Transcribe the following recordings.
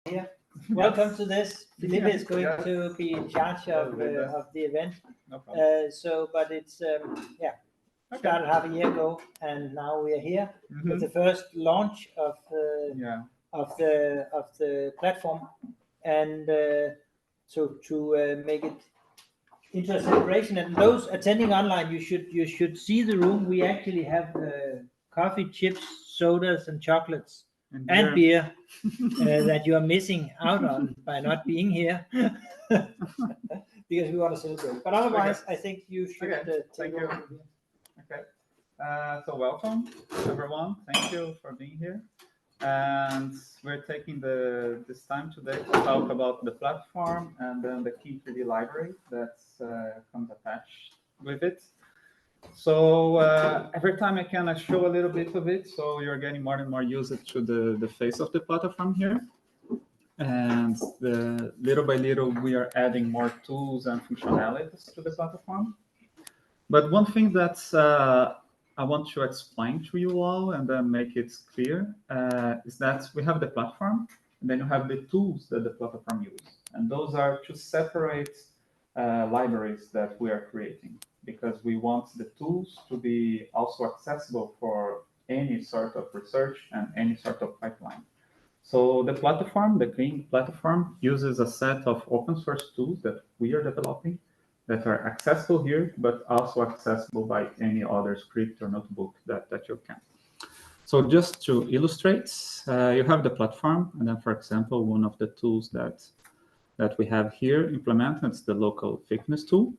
Here. Welcome to this. Philippe is going to be in charge of the event. No problem. But it's started half a year ago, and now we are here with the first launch of the platform, and to make it into a celebration. And those attending online, you should see the room. We actually have coffee, chips, sodas, and chocolates. And beer that you are missing out on by not being here because we want to celebrate. But otherwise, I think you should take over. Okay. So welcome, everyone. Thank you for being here. And we're taking this time today to talk about the platform and then the QIM 3D library that comes attached with it. So every time I can show a little bit of it, so you're getting more and more used to the face of the platform here. And little by little, we are adding more tools and functionalities to the platform. But one thing that I want to explain to you all and then make it clear is that we have the platform, and then you have the tools that the platform uses. And those are two separate libraries that we are creating, because we want the tools to be also accessible for any sort of research and any sort of pipeline. So the platform, the QIM platform, uses a set of open source tools that we are developing that are accessible here, but also accessible by any other script or notebook that you can. So just to illustrate, you have the platform, and then, for example, one of the tools that we have here implemented is the local thickness tool.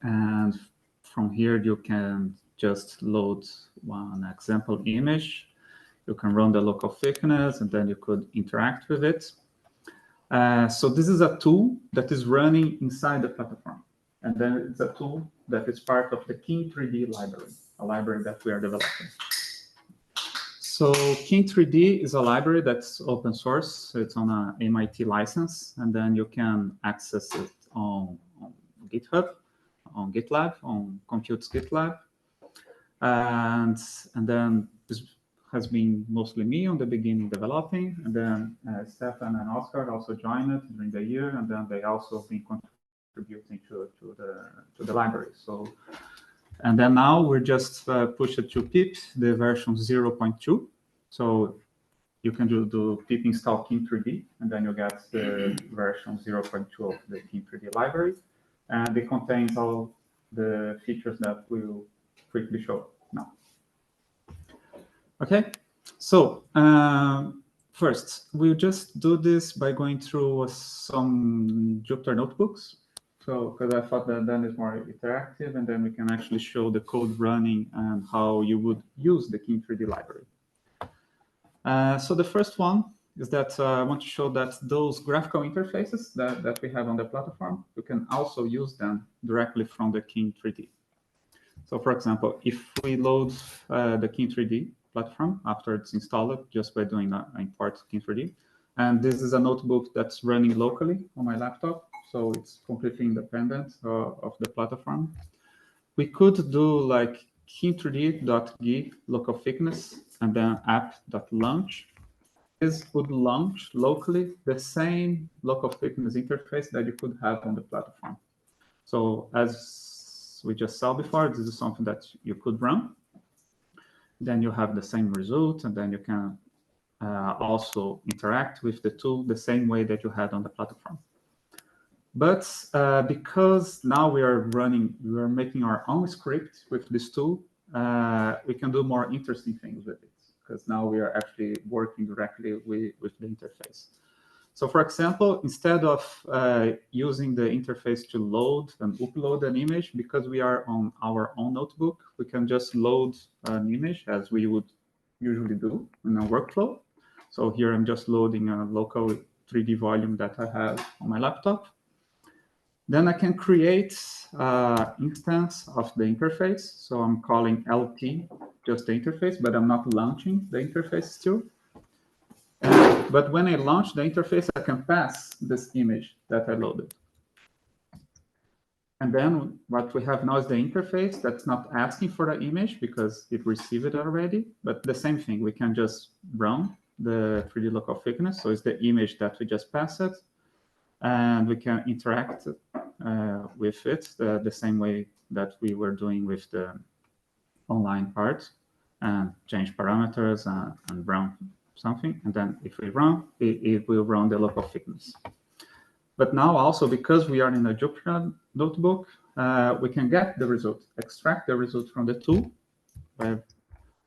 And from here, you can just load one example image. You can run the local thickness, and then you could interact with it. So this is a tool that is running inside the platform. And then it's a tool that is part of the QIM 3D library, a library that we are developing. So QIM 3D is a library that's open source. It's on an MIT license, and then you can access it on GitHub, on GitLab, on Compute's GitLab. And then this has been mostly me on the beginning developing, and then Stefan and Oscar also joined it during the year, and then they also been contributing to the library. So, and then now we're just pushed to pip the version 0.2. So you can do pip install QIM 3D, and then you get the version 0.2 of the QIM 3D library. And it contains all the features that we'll quickly show now. Okay, so first, we'll just do this by going through some Jupyter notebooks. So, because I thought that then it's more interactive, and then we can actually show the code running and how you would use the QIM 3D library. So the first one is that I want to show that those graphical interfaces that we have on the platform, you can also use them directly from the QIM 3D. So for example, if we load the QIM 3D platform after it's installed, just by doing import QIM 3D, and this is a notebook that's running locally on my laptop, so it's completely independent of the platform. We could do like QIM3D.g local thickness and then app.launch. This would launch locally the same local thickness interface that you could have on the platform. So as we just saw before, this is something that you could run. Then you have the same result, and then you can also interact with the tool the same way that you had on the platform. But because now we are making our own script with this tool, we can do more interesting things with it, because now we are actually working directly with the interface. So for example, instead of using the interface to load and upload an image, because we are on our own notebook, we can just load an image as we would usually do in a workflow. So here I'm just loading a local 3D volume that I have on my laptop. Then I can create an instance of the interface. So I'm calling LT, just the interface, but I'm not launching the interface still. But when I launch the interface, I can pass this image that I loaded. And then what we have now is the interface that's not asking for the image because it received it already. But the same thing, we can just run the 3D local thickness. So it's the image that we just passed it. And we can interact with it the same way that we were doing with the online part, and change parameters and run something. And then if we run, it will run the local thickness. But now also, because we are in a Jupyter notebook, we can get the result, extract the result from the tool by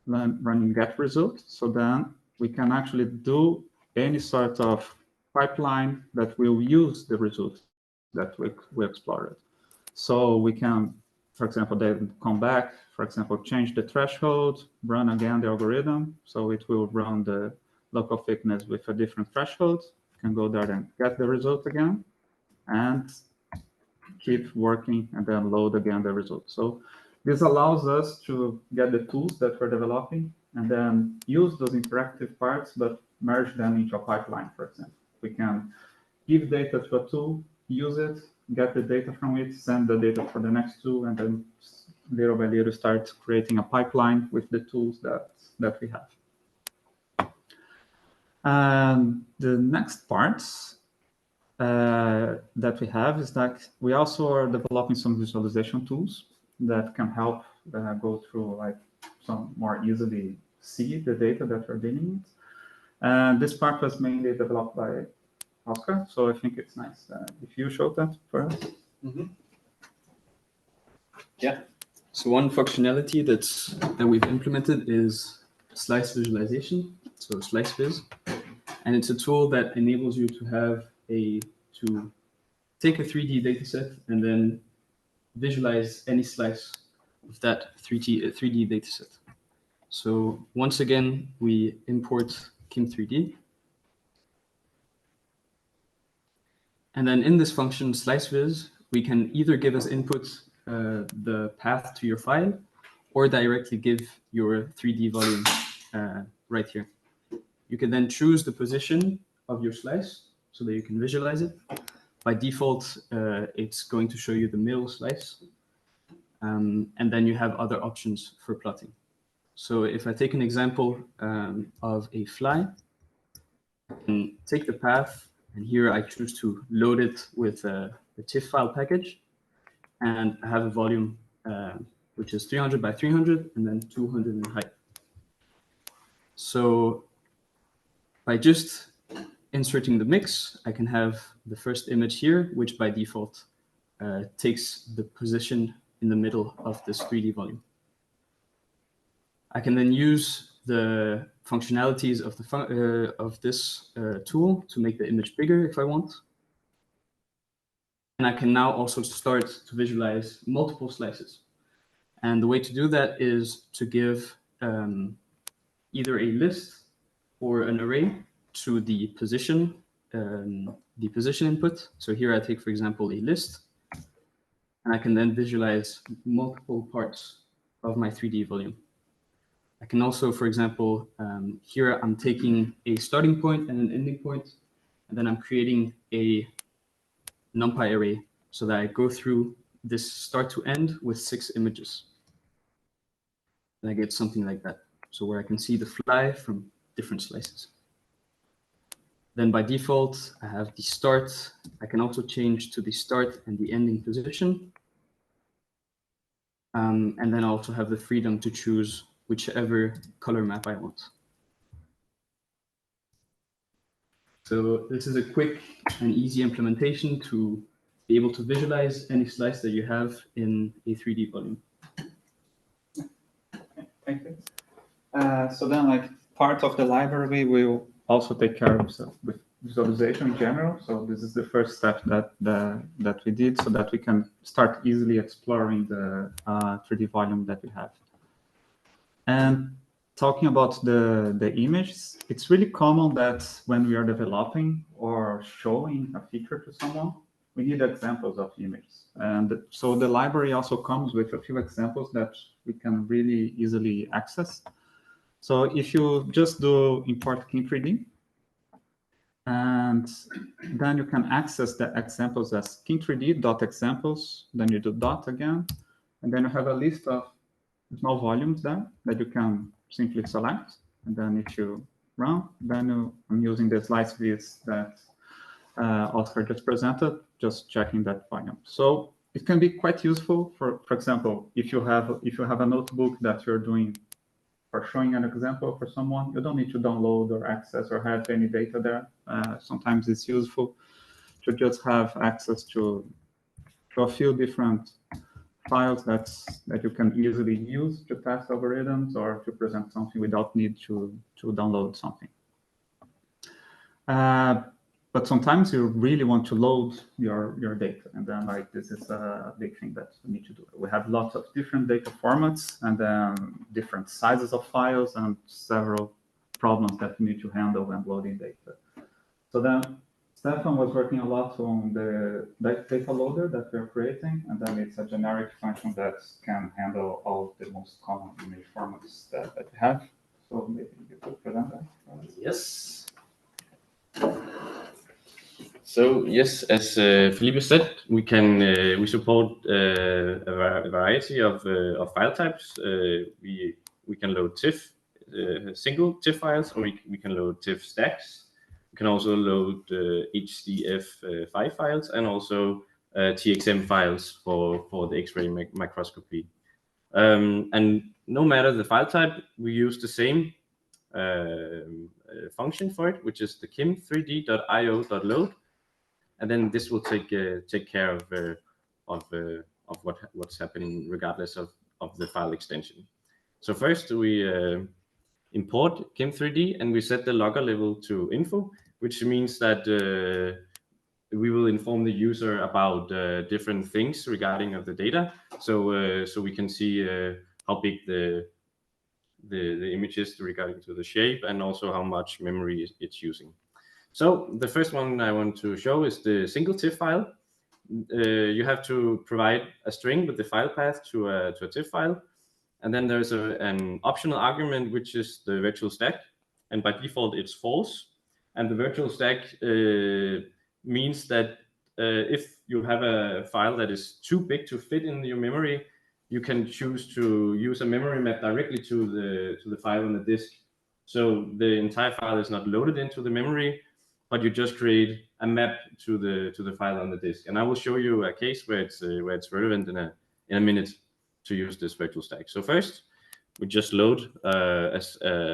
running get result. So then we can actually do any sort of pipeline that will use the result that we explored. So we can, for example, then come back, for example, change the threshold, run again the algorithm. So it will run the local thickness with a different threshold. You can go there and get the result again and keep working and then load again the result. So this allows us to get the tools that we're developing and then use those interactive parts, but merge them into a pipeline, for example. We can give data to a tool, use it, get the data from it, send the data for the next tool, and then little by little start creating a pipeline with the tools that we have. And the next parts that we have is that we also are developing some visualization tools that can help go through, like, some more easily see the data that we're dealing with. And this part was mainly developed by Oscar, so I think it's nice if you show that for us. Mm-hmm. Yeah. So one functionality that we've implemented is slice visualization, so slice viz, and it's a tool that enables you to take a 3D dataset and then visualize any slice of that 3D dataset. So once again, we import QIM 3D. And then in this function sliceViz, we can either give as input the path to your file or directly give your 3D volume right here. You can then choose the position of your slice so that you can visualize it. By default, it's going to show you the middle slice. And then you have other options for plotting. So if I take an example of a fly, I can take the path, and here I choose to load it with the TIFF file package, and I have a volume which is 300 by 300 and then 200 in height. So by just inserting the mix, I can have the first image here, which by default takes the position in the middle of this 3D volume. I can then use the functionalities of this tool to make the image bigger if I want. And I can now also start to visualize multiple slices. And the way to do that is to give either a list or an array to the position input. So here I take, for example, a list, and I can then visualize multiple parts of my 3D volume. I can also, for example, here I'm taking a starting point and an ending point, and then I'm creating a NumPy array so that I go through this start to end with 6 images. And I get something like that. So where I can see the fly from different slices. Then by default, I have the start. I can also change to the start and the ending position. And then I also have the freedom to choose whichever color map I want. So this is a quick and easy implementation to be able to visualize any slice that you have in a 3D volume. Thank you. So then, like, part of the library will also take care of with visualization in general. So this is the first step that we did, so that we can start easily exploring the 3D volume that we have. And talking about the images, it's really common that when we are developing or showing a feature to someone, we need examples of images. And so the library also comes with a few examples that we can really easily access. So if you just do import QIM 3D, and then you can access the examples as QIM3D.examples, then you do dot again, and then you have a list of small volumes there that you can simply select. And then if you run, then I'm using the slice viz that Oscar just presented, just checking that volume. So it can be quite useful for example, if you have a notebook that you're doing for showing an example for someone, you don't need to download or access or have any data there. Sometimes it's useful to just have access to a few different files that you can easily use to test algorithms or to present something without need to download something. But sometimes you really want to load your data, and then this is a big thing that we need to do. We have lots of different data formats and then different sizes of files and several problems that we need to handle when loading data. So then Stefan was working a lot on the data loader that we're creating, and then it's a generic function that can handle all the most common image formats that we have. So maybe you could present that. Yes. So yes, as Felipe said, we can we support a variety of file types. We can load TIFF, single TIFF files, or we can load TIFF stacks. We can also load HDF5 files and also TXM files for the X-ray microscopy. And no matter the file type, we use the same function for it, which is the QIM3D.io.load, and then this will take care of what's happening regardless of the file extension. So first we import QIM3D and we set the logger level to info, which means that we will inform the user about different things regarding of the data. So so we can see how big the image is regarding to the shape and also how much memory it's using. So the first one I want to show is the single TIFF file. You have to provide a string with the file path to a TIFF file. And then there's an optional argument, which is the virtual stack. And by default, it's false. And the virtual stack means that if you have a file that is too big to fit in your memory, you can choose to use a memory map directly to the file on the disk. So the entire file is not loaded into the memory, but you just create a map to the file on the disk. And I will show you a case where it's relevant in a minute to use this virtual stack. So first, we just load a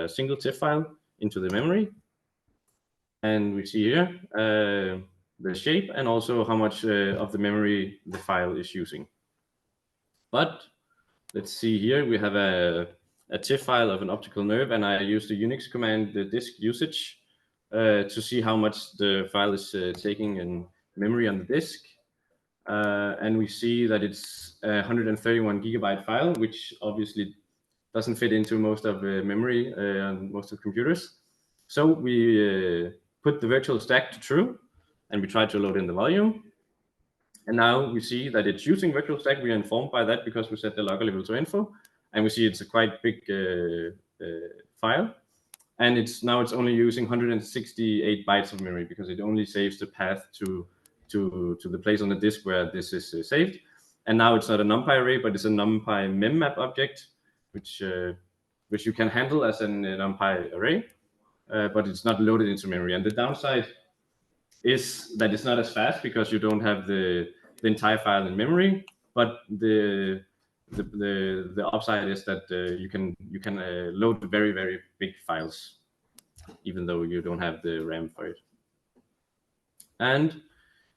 single TIFF file into the memory, and we see here the shape and also how much of the memory the file is using. But let's see here, we have a TIFF file of an optical nerve, and I use the Unix command, the disk usage, to see how much the file is taking in memory on the disk. And we see that it's a 131 gigabyte file, which obviously doesn't fit into most of the memory on most of the computers. So we put the virtual stack to true, and we try to load in the volume. And now we see that it's using virtual stack. We are informed by that because we set the logger level to info, and we see it's a quite big file. And it's only using 168 bytes of memory because it only saves the path to the place on the disk where this is saved. And now it's not a NumPy array, but it's a NumPy memmap object, which you can handle as an NumPy array, but it's not loaded into memory. And the downside is that it's not as fast because you don't have the entire file in memory, but the upside is that you can load very, very big files, even though you don't have the RAM for it. And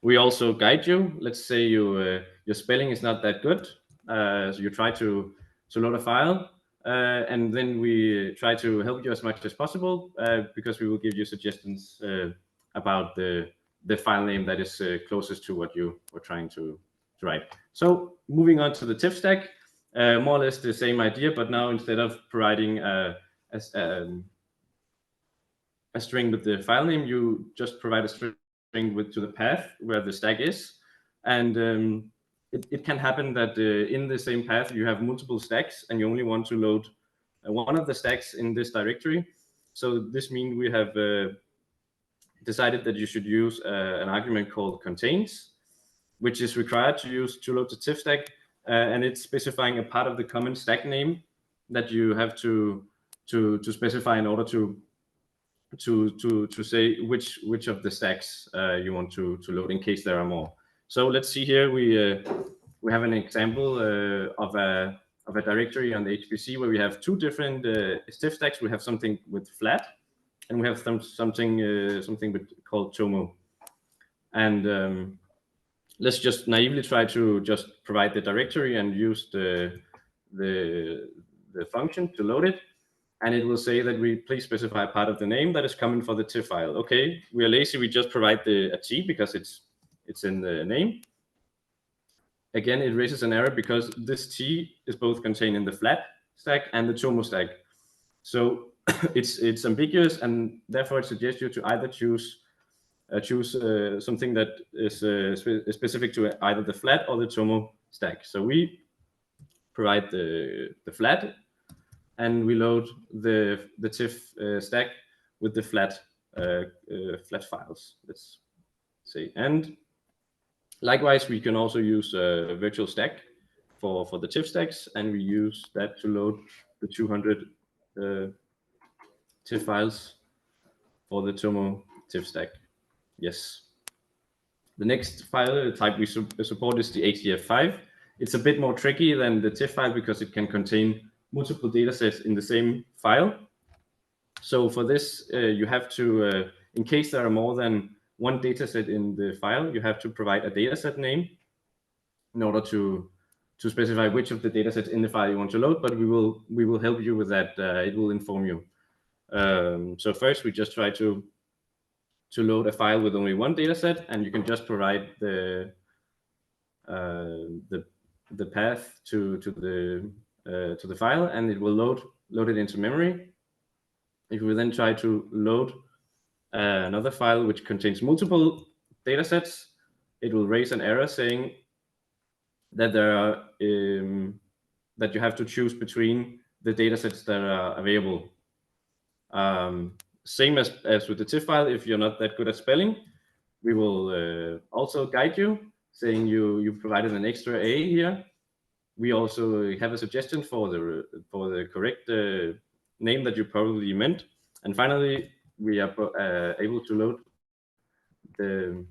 we also guide you. Let's say your spelling is not that good, so you try to load a file, and then we try to help you as much as possible because we will give you suggestions about the file name that is closest to what you were trying to write. So moving on to the TIFF stack, more or less the same idea, but now instead of providing a string with the file name, you just provide a string to the path where the stack is. And it can happen that in the same path you have multiple stacks and you only want to load one of the stacks in this directory. So this means we have decided that you should use an argument called contains, which is required to use to load the TIFF stack, and it's specifying a part of the common stack name that you have to specify in order to to say which of the stacks you want to load in case there are more. So let's see here. We have an example of a directory on the HPC where we have two different stiff stacks. We have something with flat, and we have something called Tomo. And let's just naively try to just provide the directory and use the function to load it. And it will say that we please specify part of the name that is common for the TIFF file. Okay, we are lazy. We just provide a T because it's in the name. Again, it raises an error because this T is both contained in the flat stack and the Tomo stack. So it's ambiguous, and therefore it suggests you to either choose something that is specific to either the flat or the Tomo stack. So we provide the flat, and we load the TIFF stack with the flat files, let's say. And likewise, we can also use a virtual stack for the TIFF stacks, and we use that to load the 200 TIFF files for the Tomo TIFF stack. Yes. The next file type we support is the HDF5. It's a bit more tricky than the TIFF file because it can contain multiple datasets in the same file. So for this, you have to, in case there are more than one dataset in the file, you have to provide a dataset name in order to specify which of the datasets in the file you want to load. But we will help you with that. It will inform you. So first, we just try to load a file with only one dataset, and you can just provide the path to the file, and it will load it into memory. If we then try to load another file which contains multiple datasets, it will raise an error saying that there are that you have to choose between the datasets that are available. Same as with the TIFF file, if you're not that good at spelling, we will also guide you, saying you provided an extra A here. We also have a suggestion for the correct name that you probably meant. And finally, we are able to load the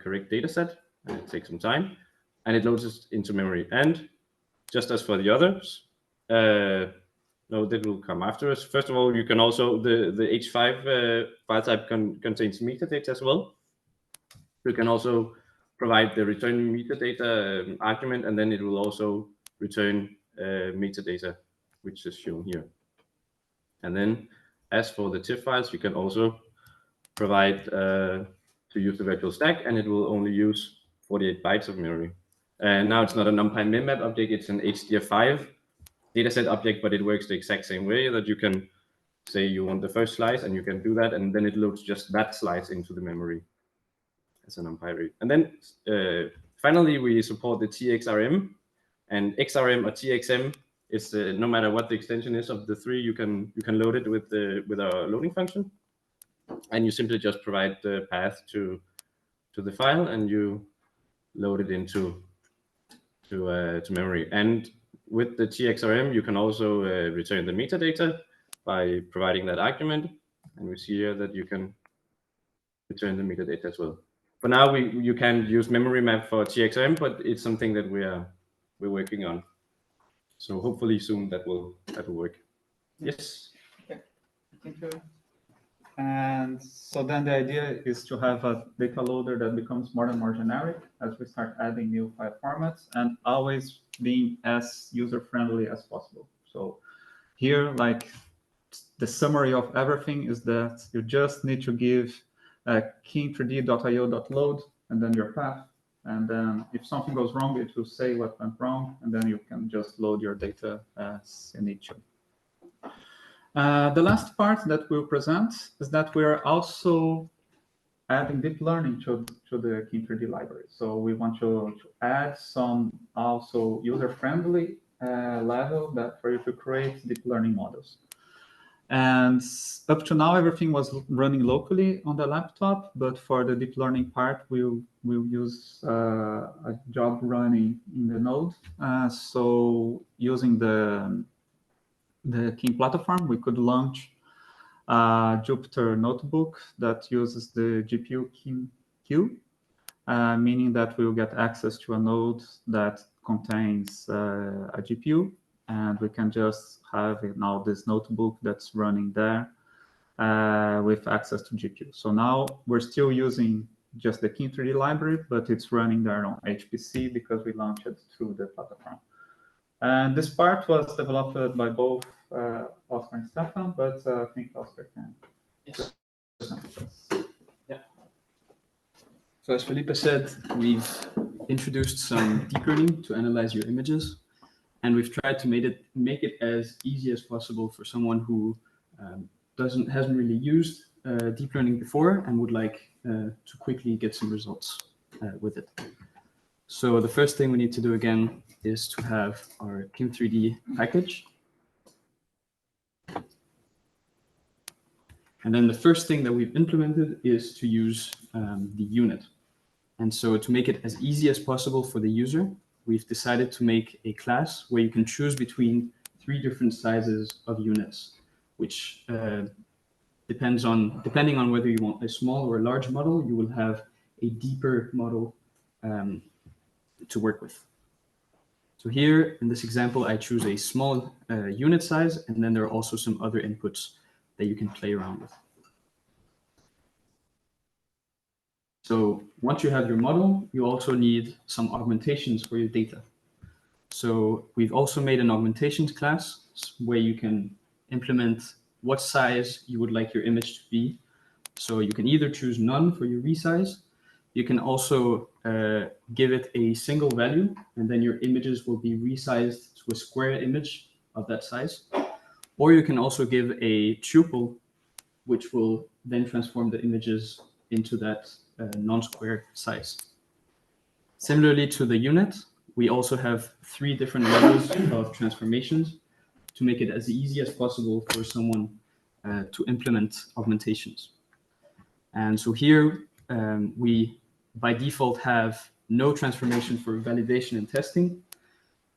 correct dataset. It takes some time, and it loads it into memory. And just as for the others, no, that will come after us. First of all, you can also, the H5 file type contains metadata as well. You can also provide the return metadata argument, and then it will also return metadata, which is shown here. And then as for the TIFF files, you can also provide to use the virtual stack, and it will only use 48 bytes of memory. And now it's not a NumPy memap object, it's an HDF5 dataset object, but it works the exact same way, that you can say you want the first slice, and you can do that, and then it loads just that slice into the memory as a NumPy read. And then finally, we support the TXRM, and XRM or TXM is no matter what the extension is of the three, you can load it with our loading function, and you simply just provide the path to the file, and you load it into to memory. And with the TXRM, you can also return the metadata by providing that argument, and we see here that you can return the metadata as well. For now, you can use memory map for TXRM, but it's something that we're working on. So hopefully soon that will work. Yes. Okay. Thank you. And so then the idea is to have a data loader that becomes more and more generic as we start adding new file formats, and always being as user-friendly as possible. So here, like, the summary of everything is that you just need to give QIM3D.io.load and then your path. And then if something goes wrong, it will say what went wrong, and then you can just load your data as you need to. The last part that we'll present is that we're also adding deep learning to the QIM3D library. So we want to add some also user-friendly level that for you to create deep learning models. And up to now, everything was running locally on the laptop, but for the deep learning part, we'll use a job running in the node. So using the QIM platform, we could launch a Jupyter notebook that uses the GPU queue, meaning that we'll get access to a node that contains a GPU, and we can just have now this notebook that's running there with access to GPU. So now we're still using just the QIM 3D library, but it's running there on HPC because we launched it through the platform. And this part was developed by both Oscar and Stefan, but I think Oscar can. Yes. Yeah. So as Felipe said, we've introduced some deep learning to analyze your images, and we've tried to make it as easy as possible for someone who hasn't really used deep learning before and would like to quickly get some results with it. So the first thing we need to do again is to have our QIM 3D package. And then the first thing that we've implemented is to use the unit. And so to make it as easy as possible for the user, we've decided to make a class where you can choose between 3 different sizes of units, which depending on whether you want a small or a large model, you will have a deeper model to work with. So here in this example, I choose a small unit size, and then there are also some other inputs that you can play around with. So once you have your model, you also need some augmentations for your data. So we've also made an augmentations class where you can implement what size you would like your image to be. So you can either choose none for your resize. You can also give it a single value, and then your images will be resized to a square image of that size. Or you can also give a tuple, which will then transform the images into that non-square size. Similarly to the unit, we also have 3 different levels of transformations to make it as easy as possible for someone to implement augmentations. And so here we, by default, have no transformation for validation and testing,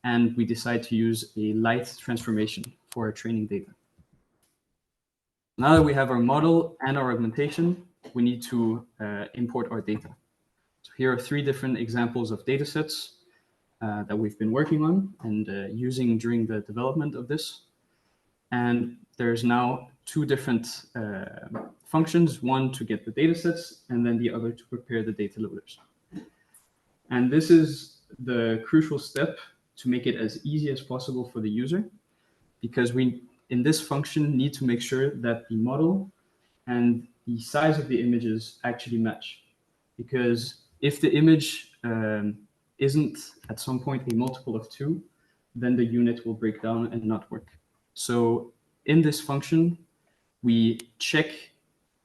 and we decide to use a light transformation for our training data. Now that we have our model and our augmentation, we need to import our data. So here are 3 different examples of data sets that we've been working on and using during the development of this. And there's now 2 different functions, one to get the data sets and then the other to prepare the data loaders. And this is the crucial step to make it as easy as possible for the user, because we, in this function, need to make sure that the model and the size of the images actually match. Because if the image isn't at some point a multiple of 2, then the unit will break down and not work. So in this function, we check,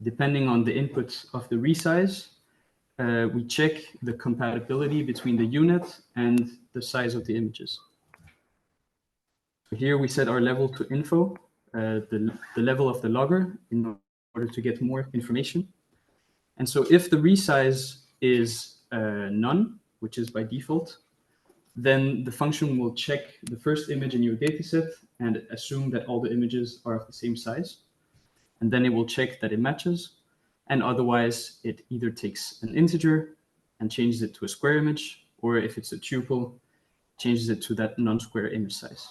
depending on the input of the resize, we check the compatibility between the unit and the size of the images. So here we set our level to info, the level of the logger, in order to get more information. And so if the resize is none, which is by default, then the function will check the first image in your dataset and assume that all the images are of the same size. And then it will check that it matches. And otherwise, it either takes an integer and changes it to a square image, or if it's a tuple, changes it to that non-square image size.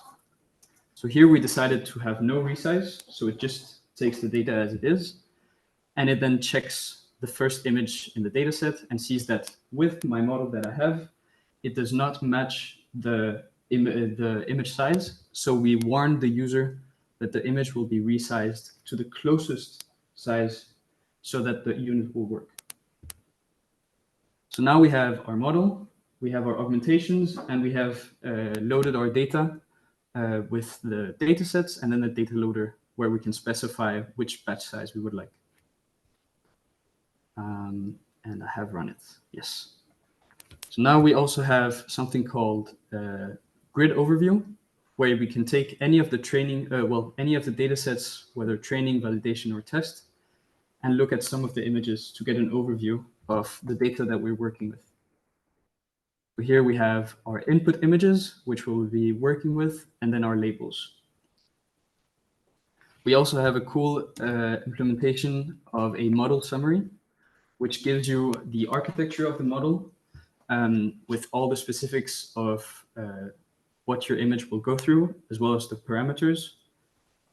So here we decided to have no resize, so it just takes the data as it is, and it then checks the first image in the dataset and sees that with my model that I have, it does not match the image size. So we warn the user that the image will be resized to the closest size so that the unit will work. So now we have our model, we have our augmentations, and we have loaded our data with the datasets and then the data loader where we can specify which batch size we would like. And I have run it, yes. So now we also have something called grid overview, where we can take any of the training, any of the data sets, whether training, validation, or test, and look at some of the images to get an overview of the data that we're working with. So here we have our input images, which we'll be working with, and then our labels. We also have a cool implementation of a model summary, which gives you the architecture of the model with all the specifics of what your image will go through, as well as the parameters,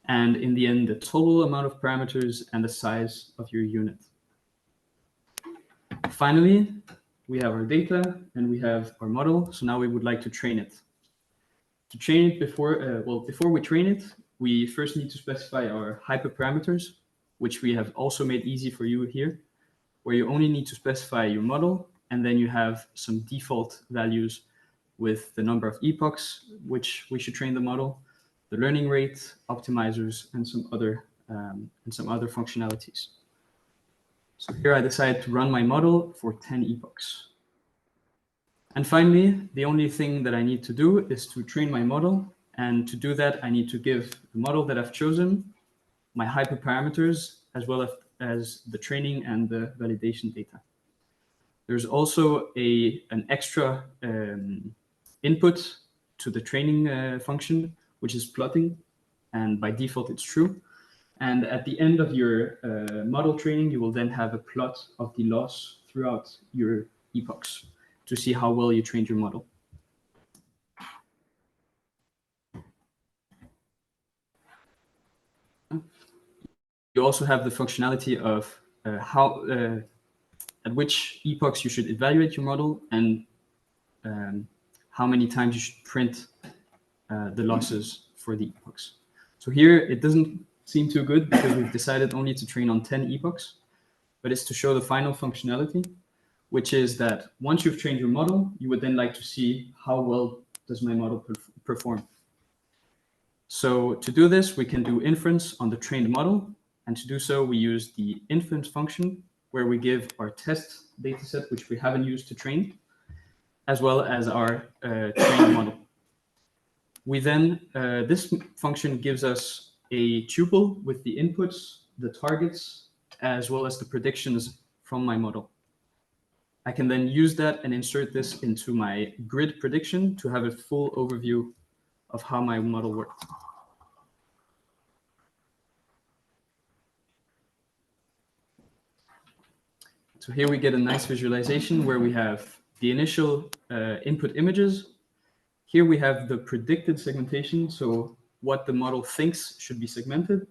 and in the end, the total amount of parameters and the size of your unit. Finally, we have our data and we have our model. So now we would like to train it. To train it before we train it, we first need to specify our hyperparameters, which we have also made easy for you here, where you only need to specify your model, and then you have some default values with the number of epochs which we should train the model, the learning rate, optimizers, and some other functionalities. So here I decide to run my model for 10 epochs. And finally, the only thing that I need to do is to train my model. And to do that, I need to give the model that I've chosen my hyperparameters, as well as the training and the validation data. There's also an extra input to the training function, which is plotting. And by default, it's true. And at the end of your model training, you will then have a plot of the loss throughout your epochs to see how well you trained your model. You also have the functionality of at which epochs you should evaluate your model and how many times you should print the losses for the epochs. So here it doesn't seem too good because we've decided only to train on 10 epochs, but it's to show the final functionality, which is that once you've trained your model, you would then like to see how well does my model perform. So to do this, we can do inference on the trained model. And to do so, we use the inference function, where we give our test dataset, which we haven't used to train, as well as our trained model. We then, this function gives us a tuple with the inputs, the targets, as well as the predictions from my model. I can then use that and insert this into my grid prediction to have a full overview of how my model worked. So here we get a nice visualization where we have the initial input images. Here we have the predicted segmentation, so what the model thinks should be segmented.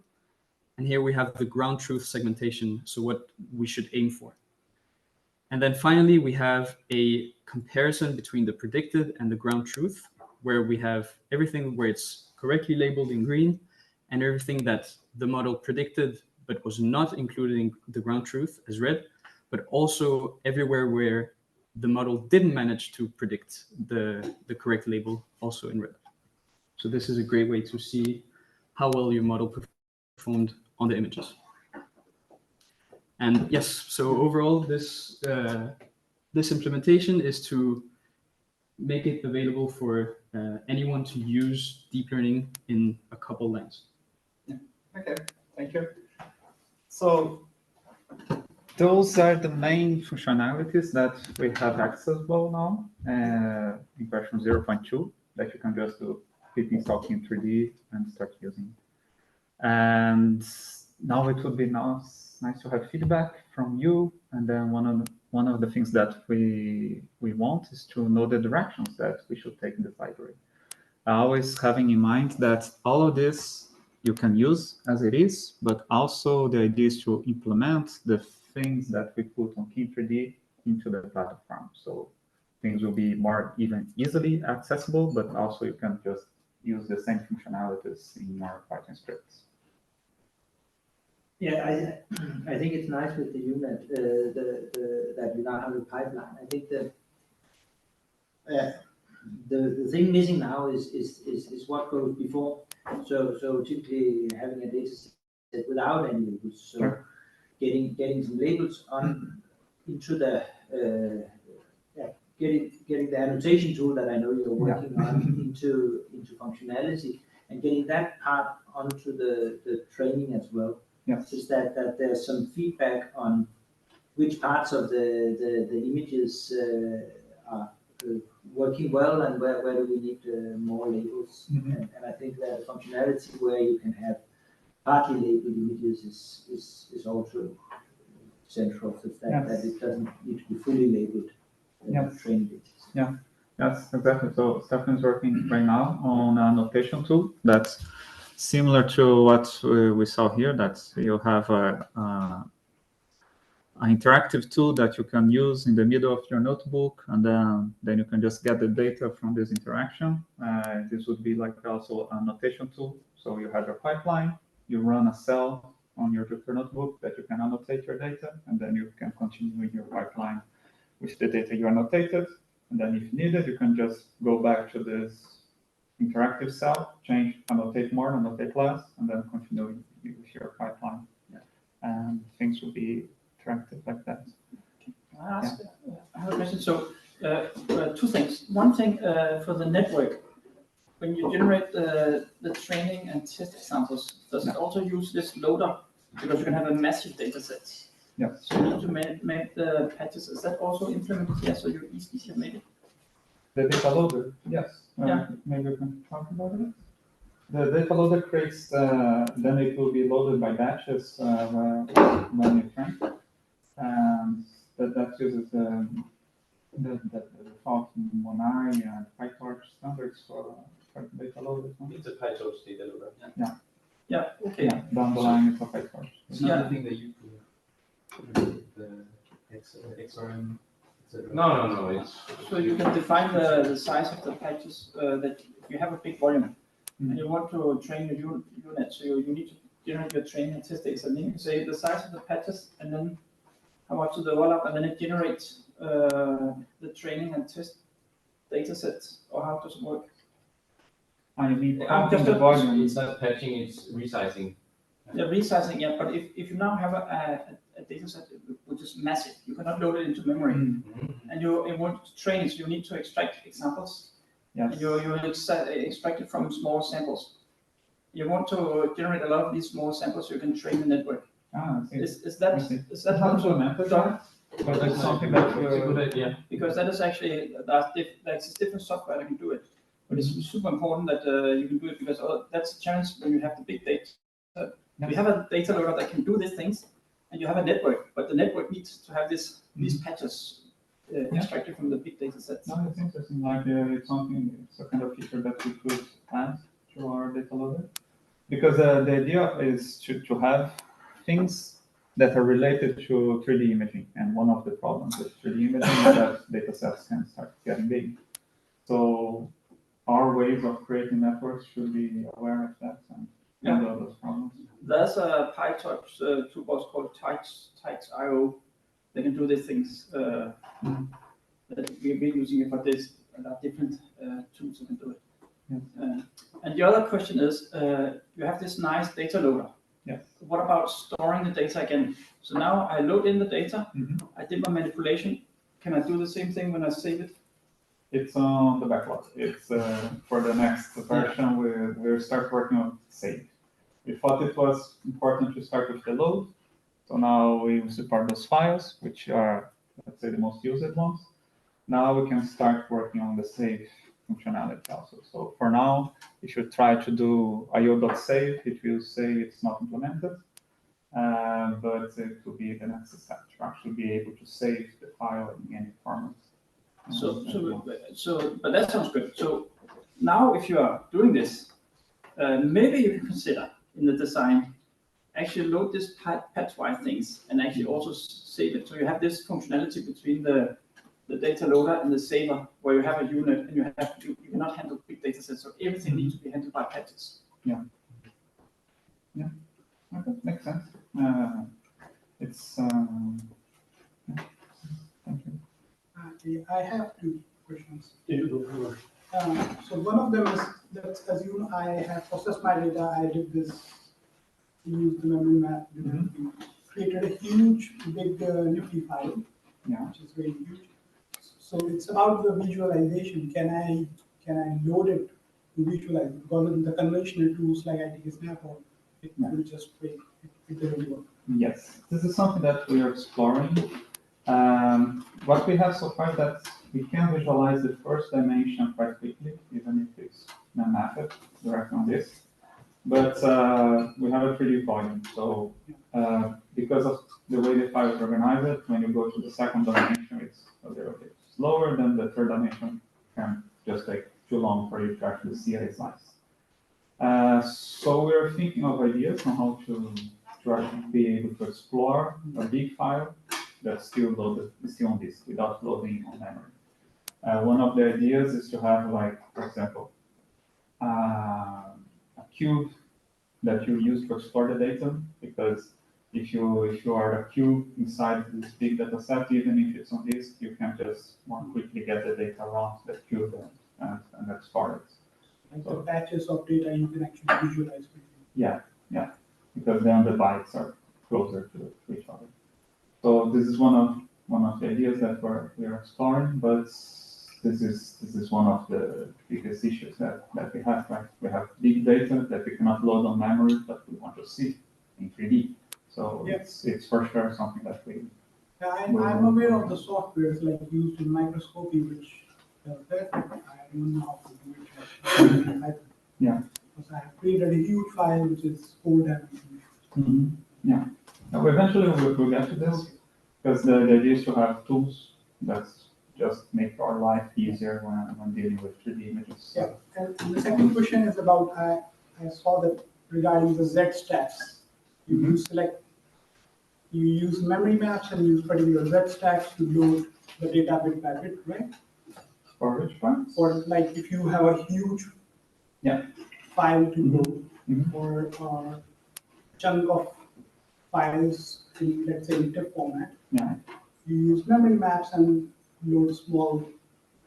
And here we have the ground truth segmentation, so what we should aim for. And then finally, we have a comparison between the predicted and the ground truth, where we have everything where it's correctly labeled in green and everything that the model predicted but was not included in the ground truth as red, but also everywhere where the model didn't manage to predict the correct label also in red. So this is a great way to see how well your model performed on the images. And yes, so overall, this implementation is to make it available for anyone to use deep learning in a couple lines. Yeah. Okay, thank you. So those are the main functionalities that we have accessible now in version 0.2 that you can just do pip install QIM 3D and start using. And now it would be nice to have feedback from you. And then one of the things that we want is to know the directions that we should take in the library. Always having in mind that all of this you can use as it is, but also the idea is to implement the things that we put on QIM 3D into the platform. So things will be more easily accessible, but also you can just use the same functionalities in your Python scripts. Yeah, I think it's nice with the UNet that you now have a pipeline. I think that the thing missing now is what goes before. So typically having a data set without any labels. So sure. Getting some labels on into the getting the annotation tool that I know you're working on into functionality, and getting that part onto the training as well. Yes. Just that there's some feedback on which parts of the images are working well and where do we need more labels. Mm-hmm. And I think that functionality where you can have partly labeled images is also central to the fact that it doesn't need to be fully labeled training data. Yes, exactly. So Stefan is working right now on a annotation tool that's similar to what we saw here. That you have an interactive tool that you can use in the middle of your notebook, and then you can just get the data from this interaction. This would be like also a annotation tool. So you have your pipeline, you run a cell on your Jupyter notebook that you can annotate your data, and then you can continue in your pipeline with the data you annotated. And then if needed, you can just go back to this interactive cell, change, annotate more, annotate less, and then continue with your pipeline. And things will be interactive like that. I have a question. So two things. One thing for the network, when you generate the training and test examples, does it also use this loader? Because you can have a massive data set. Yeah. So you need to make the patches. Is that also implemented here? So you're easier made it? The data loader, yes. Yeah. Maybe we can talk about it. The data loader creates, then it will be loaded by batches when you train. And that uses the default Monari and PyTorch standards for data loaders. It's a PyTorch data loader. Yeah. Okay. Yeah, down the line it's a PyTorch. It's not the thing that you put the XRM, etc. No. It's So you can define the size of the patches that if you have a big volume and you want to train your unit, so you need to generate your training and test data. And then you can say the size of the patches and then how much of the rollup, and then it generates the training and test data sets, or how does it work? I mean, I'm just the volume. it's not patching, it's resizing. Yeah, resizing, yeah, but if you now have a data set which is massive, you cannot load it into memory, and you want to train it, so you need to extract examples, Yes. and you extract it from small samples. You want to generate a lot of these small samples so you can train the network. I see. Is that how to implemented done? But it's something that It's a good idea. Because that is actually there's different software that can do it, but it's super important that you can do it because that's a challenge when you have the big data. You have a data loader that can do these things, and you have a network, but the network needs to have these patches extracted from the big data sets. No, it's interesting. Like it's a kind of feature that we could add to our data loader, because the idea is to have things that are related to 3D imaging. And one of the problems with 3D imaging is that data sets can start getting big. So our ways of creating networks should be aware of that and handle those problems. There's a PyTorch toolbox called Tix.io. They can do these things. That we've been using it for this. There are different tools that can do it. Yes. And the other question is, you have this nice data loader. Yes. What about storing the data again? So now I load in the data, I did my manipulation. Can I do the same thing when I save it? It's on the backlog. It's for the next version. We'll start working on save. We thought it was important to start with the load. So now we support those files, which are, let's say, the most used ones. Now we can start working on the save functionality also. So for now, you should try to do io.save. It will say it's not implemented, but it will be the next step to actually be able to save the file in any format. But that sounds good. So now if you are doing this, maybe you can consider in the design, actually load this patch-wise things and actually also save it. So you have this functionality between the data loader and the saver, where you have a unit and you cannot handle big data sets, so everything needs to be handled by patches. Yeah. Okay, makes sense. It's thank you. I have two questions. So one of them is that, as you know, I have processed my data. I did this, used the memory map, created a huge, big Nifty file, which is very huge. So it's about the visualization. Can I load it to visualize it? Because in the conventional tools like ITSnap, or it will just wait. It doesn't work. Yes, this is something that we are exploring. What we have so far is that we can visualize the first dimension quite quickly, even if it's not mapped directly on this. but we have a 3D volume. So because of the way the file is organized, when you go to the second dimension, it's a little bit slower than the third dimension can just take too long for you to actually see a slice. So we're thinking of ideas on how to actually be able to explore a big file that's still loaded, still on disk, without loading on memory. One of the ideas is to have, like, for example, a cube that you use to explore the data, because if you are a cube inside this big data set, even if it's on disk, you can just more quickly get the data around that cube and explore it. Like the patches of data you can actually visualize. Yeah, because then the bytes are closer to each other. So this is one of the ideas that we are exploring, but this is one of the biggest issues that we have, right? We have big data that we cannot load on memory, but we want to see in 3D. So it's for sure something that we. Yeah, I'm aware of the softwares like used in microscopy, which does that. I don't know how to do it. Yeah. Because I have created a huge file which is 4 dimensional. Yeah. Now, eventually we'll get to this, because the idea is to have tools that just make our life easier when dealing with 3D images. Yeah, and the second question is about, I saw that regarding the Z stacks, you use memory maps and use particular Z stacks to load the data bit by bit, right? For which part? Or like if you have a huge file to load, or a chunk of files in, let's say, in TIFF format, you use memory maps and load small.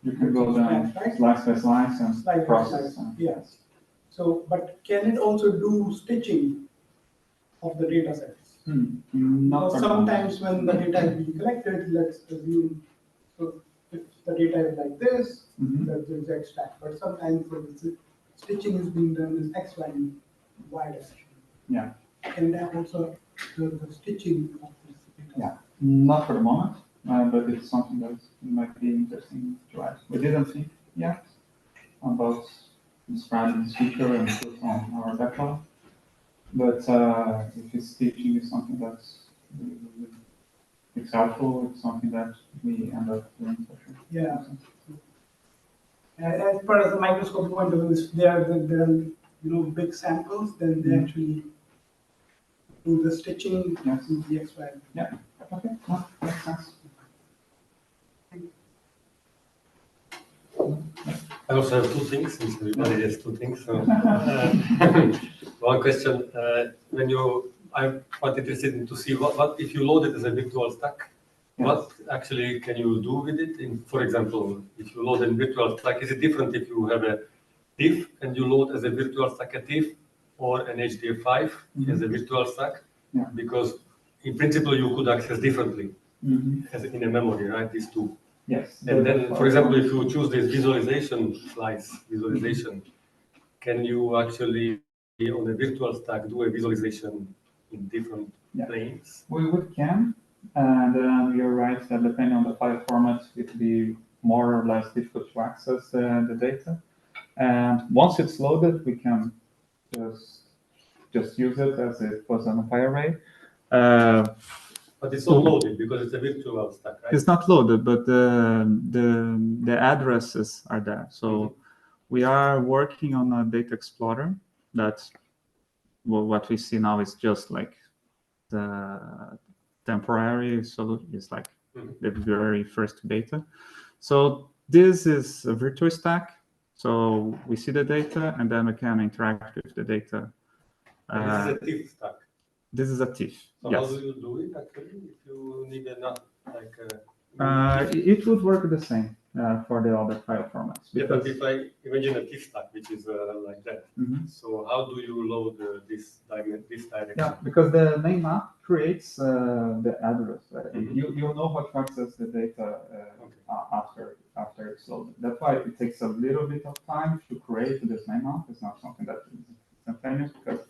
You can go down right? slice by slice and process. Yes. So, but can it also do stitching of the data sets? Not Because sometimes when the data is being collected, let's assume, so if the data is like this, that's the exact stack. But sometimes the stitching is being done in X, Y, and Y direction. Yeah. And that also the stitching of this data. Yeah. Not for the moment, but it's something that might be interesting to add. We didn't think yet about describing this feature and put on our backlog, but if it's teaching is something that's it's helpful, it's something that we end up doing for sure. Yeah. As far as the microscope point of view, there are big samples, then they actually do the stitching in the X, Y. Yeah. Okay. No, makes sense. I also have two things, since everybody has two things. So, one question: I'm quite interested to see what if you load it as a virtual stack, what actually can you do with it? For example, if you load a virtual stack, is it different if you have a TIFF and you load as a virtual stack a TIFF or an HDF5 as a virtual stack? Yeah. Because in principle you could access differently as in a memory, right? These two. Yes. And then, for example, if you choose this visualization, can you actually, on a virtual stack, do a visualization in different planes? We can, and you're right that depending on the file format, it will be more or less difficult to access the data. And once it's loaded, we can just use it as it was on a file array. But it's not loaded because it's a virtual stack, right? It's not loaded, but the addresses are there. So we are working on a data explorer that, well, what we see now is just like the temporary solution, is like the very first beta. So this is a virtual stack. So we see the data and then we can interact with the data. This is a TIFF stack. This is a TIFF. So yes. how do you do it actually? If you need it would work the same for the other file formats. But if I imagine a TIFF stack, which is like that, so how do you load this direction? Yeah, because the main map creates the address. You know what to access the data after it's loaded. That's why it takes a little bit of time to create this main map. It's not something that is instantaneous, because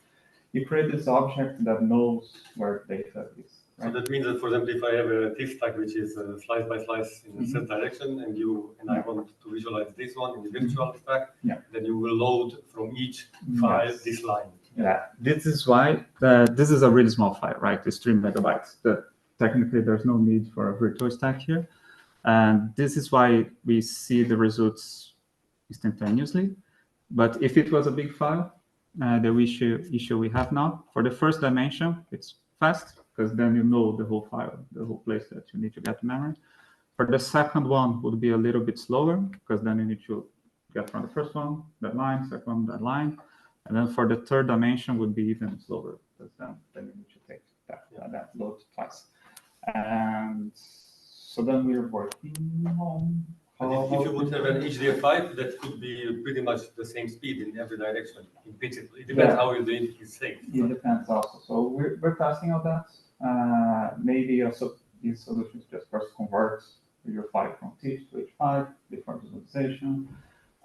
you create this object that knows where data is. Right? So that means that, for example, if I have a TIFF stack which is slice by slice in a certain direction, and I want to visualize this one in the virtual stack, then you will load from each file this line. Yeah, this is why this is a really small file, right? It's 3 megabytes. Technically, there's no need for a virtual stack here. And this is why we see the results instantaneously. But if it was a big file, the issue we have now, for the first dimension, it's fast, because then you know the whole file, the whole place that you need to get to memory. For the second one, would be a little bit slower, because then you need to get from the first one, that line, second one, that line. And then for the third dimension would be even slower, because then you need to take that load twice. And so then we're working on If you would have an HDF5, that could be pretty much the same speed in every direction, in principle. It depends how the input is saved. It depends also. So we're testing on that. Maybe also these solutions just first convert your file from TIFF to H5 before visualization.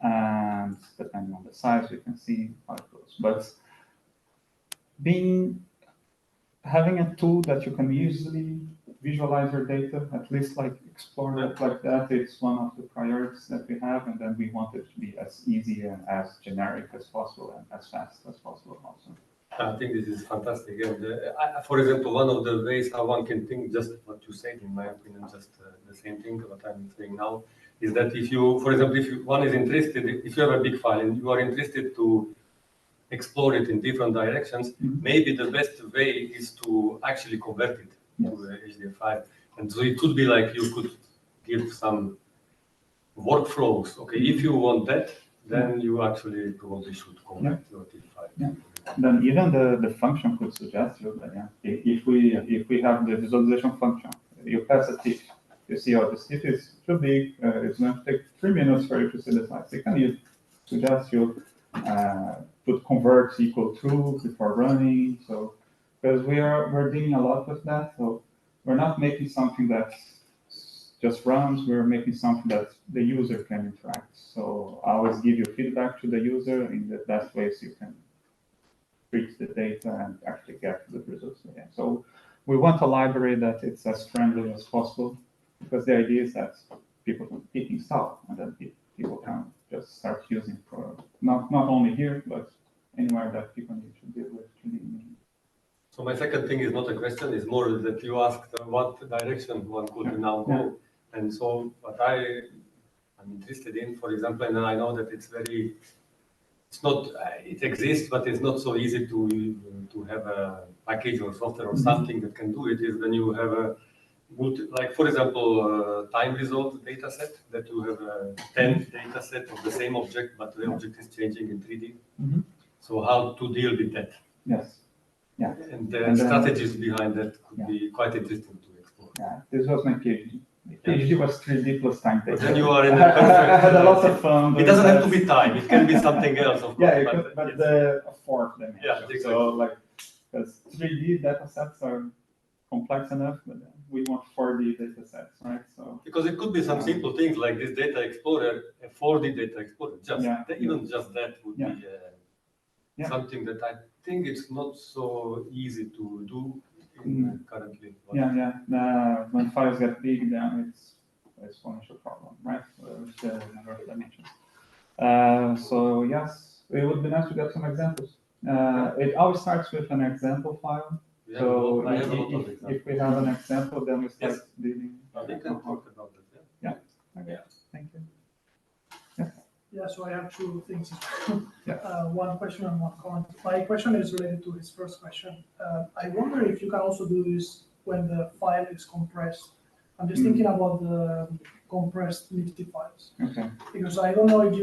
And depending on the size, we can see how it goes. But having a tool that you can easily visualize your data, at least like explore it like that, it's one of the priorities that we have, and then we want it to be as easy and as generic as possible and as fast as possible also. I think this is fantastic. And for example, one of the ways how one can think, just what you said, in my opinion, just the same thing what I'm saying now, is that if you, for example, if one is interested, if you have a big file and you are interested to explore it in different directions, maybe the best way is to actually convert it to HDF5. And so it could be like you could give some workflows. Okay, if you want that, then you actually probably should convert your HDF5. Yeah. Then even the function could suggest you that if we have the visualization function, you pass a TIFF, you see, oh, this TIFF is too big, it's going to take 3 minutes for you to see the slides. It can suggest you put converts equal true before running. So because we're dealing a lot with that, so we're not making something that just runs, we're making something that the user can interact. So I always give you feedback to the user in the best ways you can reach the data and actually get to the results again. So we want a library that it's as friendly as possible, because the idea is that people can install and then people can just start using for not only here, but anywhere that people need to deal with 3D imaging. So my second thing is not a question, it's more that you asked what direction one could now go. And so what I'm interested in, for example, and I know that it's not, it exists, but it's not so easy to have a package or software or something that can do it, is when you have a like, for example, time resolved data set, that you have a 10 data set of the same object, but the object is changing in 3D. So how to deal with that? Yes. Yeah. And the strategies behind that could be quite interesting to explore. Yeah, this was my PhD. My PhD was 3D plus time data. But then you are in the perfect. I had a lot of fun. It doesn't have to be time. It can be something else, of course. Yeah, but the fourth dimension. Yeah, exactly. So like, because 3D data sets are complex enough, but we want 4D data sets, right? So because it could be some simple things like this data explorer, a 4D data explorer. Just even just that would be something that I think it's not so easy to do currently. When files get big, then it's an exponential problem, right? With the number of dimensions. So yes, it would be nice to get some examples. It always starts with an example file. So if we have an example, then we start dealing. We can talk about it. Yeah. Okay. Thank you. Yeah, so I have two things. One question and one comment. My question is related to his first question. I wonder if you can also do this when the file is compressed. I'm just thinking about the compressed Nifty files. Okay. Because I don't know if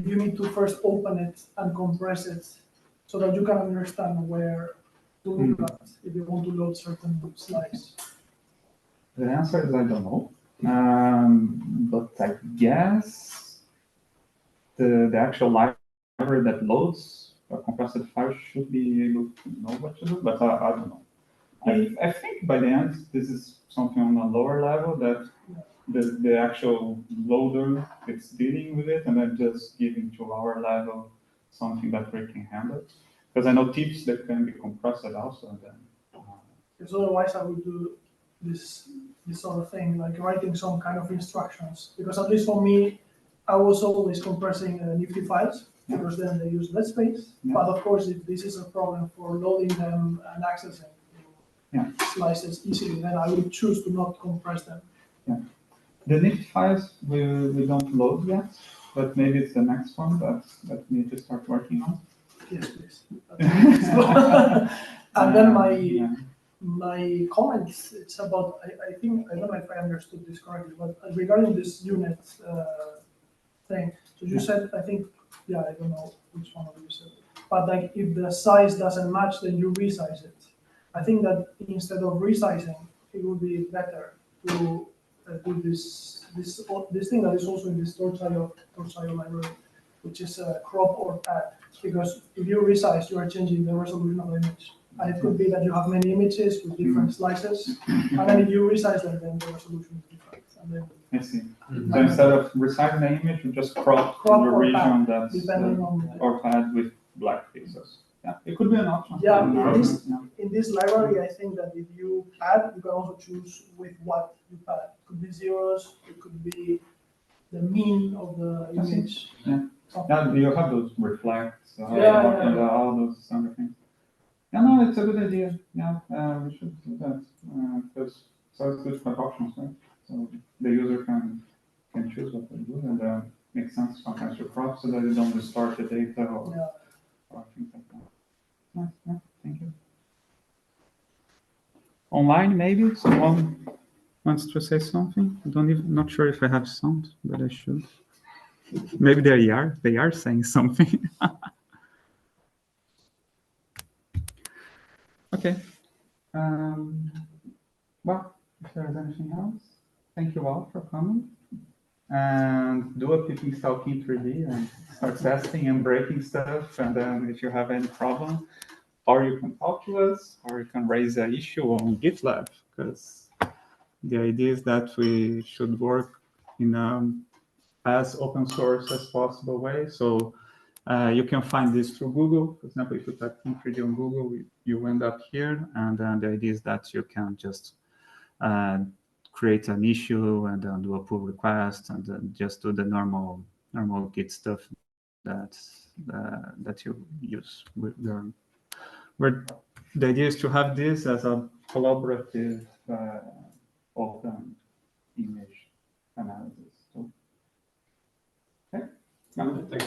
you need to first open it and compress it so that you can understand where to look at if you want to load certain slides. The answer is I don't know. But I guess the actual library that loads a compressed file should be able to know what to do, but I don't know. I think by the end, this is something on a lower level that the actual loader is dealing with it, and then just giving to our level something that we can handle. Because I know tips that can be compressed also. And then, because otherwise I would do this sort of thing, like writing some kind of instructions. Because at least for me, I was always compressing Nifty files, because then they use less space. Yeah. But of course, if this is a problem for loading them and accessing slices easily, then I would choose to not compress them. The NIFT files we don't load yet, but maybe it's the next one that we need to start working on. Yes, please. And then my comments, it's about, I think, I don't know if I understood this correctly, but regarding this unit thing, so you said, I think, I don't know which one of you said, but like if the size doesn't match, then you resize it. I think that instead of resizing, it would be better to do this thing that is also in this Torsayo library, which is crop or add, because if you resize, you are changing the resolution of the image. And it could be that you have many images with different slices, and then if you resize them, then the resolution is different. And then I see. So instead of resizing the image, we just crop the or region pad, that's depending on or pad with black pieces. Yeah, it could be an option. Yeah, in this library, I think that if you pad, you can also choose with what you pad. It could be zeros, it could be the mean of the image. Yeah, you have those reflects, all those other things. Yeah, no, it's a good idea. Yeah, we should do that because so it's good for options, right? So the user can choose what they do, and makes sense sometimes to crop so that you don't distort the data or things like that. Nice, yeah, thank you. Online, maybe someone wants to say something. Not sure if I have sound, but I should. Maybe they are saying something. Okay. Well, if there's anything else, thank you all for coming. And do a pip install QIM 3D and start testing and breaking stuff. And then if you have any problem, or you can talk to us, or you can raise an issue on GitLab, because the idea is that we should work in as open source as possible way. So you can find this through Google. For example, if you type QIM 3D on Google, you end up here. And the idea is that you can just create an issue and then do a pull request and then just do the normal Git stuff that you use. The idea is to have this as a collaborative open image analysis tool. Okay. Thank you.